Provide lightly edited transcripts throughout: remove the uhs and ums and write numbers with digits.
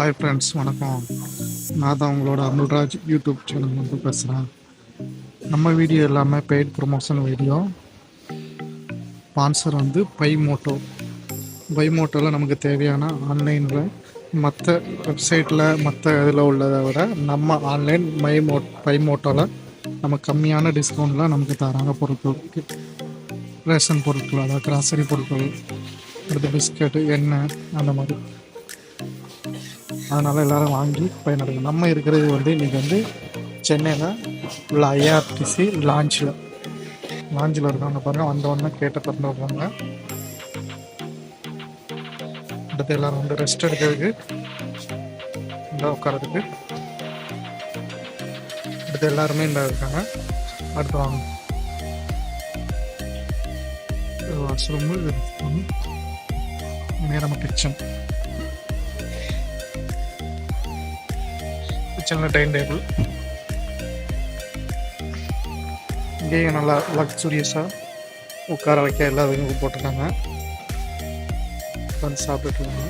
Hi friends, வணக்கம். நான் தான் உங்களோட அமுல்ராஜ் யூடியூப் சேனல் வந்து பேசுகிறேன். நம்ம வீடியோ எல்லாமே பெய்ட் ப்ரொமோஷன் வீடியோ. ஸ்பான்சர் வந்து பைமோட்டோவில் நமக்கு தேவையான ஆன்லைனில் மற்ற வெப்சைட்டில் மற்ற இதில் உள்ளதை விட நம்ம ஆன்லைன் பைமோட்டோவில் நம்ம கம்மியான டிஸ்கவுண்ட்டில் நமக்கு தராங்க பொருட்களுக்கு. ரேஷன் பொருட்கள், அதாவது கிராசரி பொருட்கள், அடுத்து பிஸ்கட்டு, எண்ணெய், அந்த மாதிரி. அதனால் எல்லோரும் வாங்கி பயனடைங்க. நம்ம இருக்கிறது வந்து இன்றைக்கி வந்து சென்னையில் உள்ள ஐஆர்டிசி லான்ச்சில் இருக்காங்க பாருங்கள். வந்தவொடனே கேட்ட திறந்து விடுறாங்க. அடுத்து எல்லோரும் வந்து ரெஸ்ட் எடுக்கிறதுக்கு, இந்த உட்காரதுக்கு அடுத்து எல்லாருமே இந்த இருக்காங்க. அடுத்து வாங்க, வாஷ்ரூமு, நேரமாக கிச்சனில் டைனிங் டேபிள். இங்கேயும் நல்லா லக்ஸூரியஸாக உட்கார வைக்க எல்லா இதுவும் போட்டிருக்காங்க. வந்து சாப்பிட்டுருக்காங்க.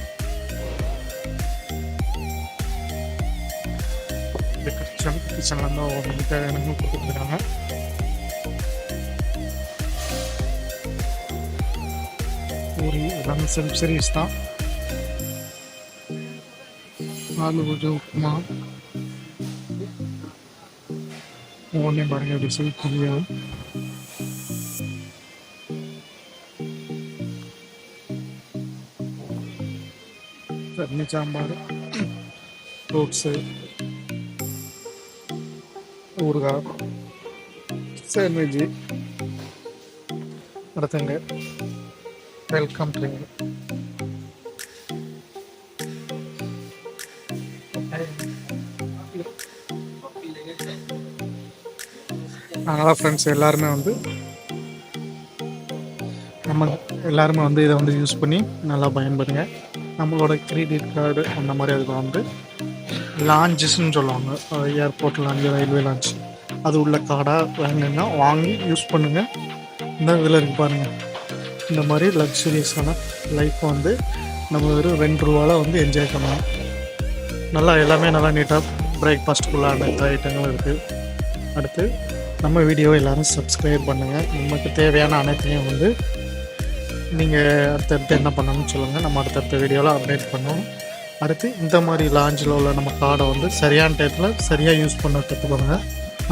இந்த கிச்சனில் இருந்து ஒவ்வொரு தேவையான கொடுத்துட்ருக்காங்க. பூரி எல்லாமே செல்ஃப் சர்வீஸ் தான். ஆலு பூஜை, உப்புமா, ஒவ்வொன்றையும் பாருங்கள் எப்படி சொல்லி புரியாது. சட்னி, சாம்பார், ஃப்ரூட்ஸு, ஊறுகாய், சாண்ட்விட்ஜு. அடுத்தங்க வெல்கம் ட்ரிங்க். அதனால் ஃப்ரெண்ட்ஸ் எல்லாருமே வந்து இதை வந்து யூஸ் பண்ணி நல்லா பயன்படுங்க. நம்மளோட கிரெடிட் கார்டு அந்த மாதிரி அதுக்கு வந்து லான்ச்சஸ்ன்னு சொல்லுவாங்க, ஏர்போர்ட் லான்ச், ரயில்வே லான்ச், அது உள்ள கார்டாக வாங்கி யூஸ் பண்ணுங்கள். இந்த இதில் இருக்கு பாருங்கள். இந்த மாதிரி லக்ஸுரியஸான லைஃப்பை வந்து நம்ம வெறும் ₹2 வந்து என்ஜாய் பண்ணலாம். நல்லா எல்லாமே நல்லா நீட்டாக பிரேக்ஃபாஸ்ட்டுக்குள்ள அனைத்து ஐட்டங்களும் இருக்குது. அடுத்து நம்ம வீடியோவை எல்லோரும் சப்ஸ்கிரைப் பண்ணுங்கள். நமக்கு தேவையான அனைத்தையும் வந்து நீங்கள் அடுத்தடுத்து என்ன பண்ணணும்னு சொல்லுங்கள். நம்ம அடுத்தடுத்த வீடியோவில் அப்டேட் பண்ணுவோம். அடுத்து இந்த மாதிரி லான்ச்சில் உள்ள நம்ம கார்டை வந்து சரியான டயத்தில் சரியாக யூஸ் பண்ண கற்றுக்கோங்க.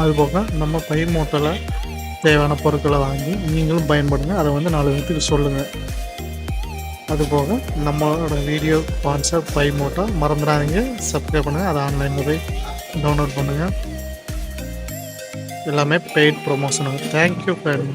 அதுபோக நம்ம பைமோட்டோவில் தேவையான பொருட்களை வாங்கி நீங்களும் பயன்படுங்க. அதை வந்து 4 பேருக்கு சொல்லுங்கள். அதுபோக நம்மளோட வீடியோ ஸ்பான்சர் பைமோட்டோ மறந்துடாதீங்க, சப்ஸ்கிரைப் பண்ணுங்கள். அதை ஆன்லைனில் போய் டவுன்லோட் பண்ணுங்கள். எல்லாமே பெய்ட் ப்ரொமோஷன். Thank you friend.